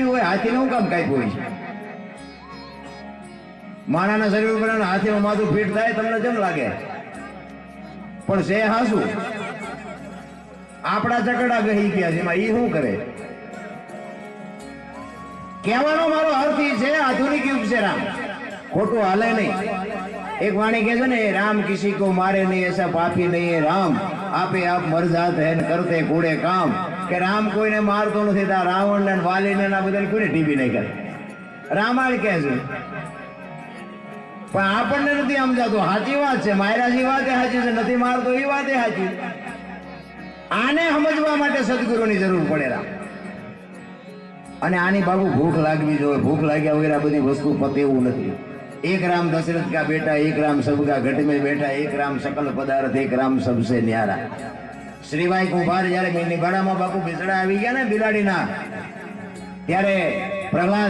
હોય હાથીનું કામ કાપ્યું હોય છે? માણાના શરીર ઉપર હાથીનું માથું ફીટ થાય તમને કેમ લાગે? પણ છે હાસું આપણા ચકડા ગહી ગયા છે એમાં ઈ શું કરે? કહેવાનો મારો અર્થ ઈ છે આધુનિક યુગ છે રામ, ખોટું હાલે નહીં. એક વાણી કહે છે ને, રામ કિસી को मारे नहीं ऐसा पापी नहीं है राम, आपे आप मर जात है करते कूड़े काम. કે રામ કોઈને મારતો નથી, તા રાવણ ને વાલી ને બધા કોઈને ટીવી નહીં કરે. રામાયણ કહે છે પણ આપણને નથી સમજાતું. સાચી વાત છે, માયરાજી વાત સાચી છે, નથી મારતો એ વાત સાચી. આને સમજવા માટે સદગુરુની જરૂર પડે રામ. અને આની બાબુ ભૂખ લાગવી જોઈએ. ભૂખ લાગ્યા વગેરે આ બધી વસ્તુ પતે એવું નથી. एक राम दशरथ का बेटा, एक राम सबका घट में बैठा, एक राम सकल पदार्थ, एक राम सबसे न्यारा. श्रीभाई कुंभार जયારે મેની બાડામાં બાપુ બિસડા આવી ગયા ને બિલાડીના, ત્યારે પ્રહલાદ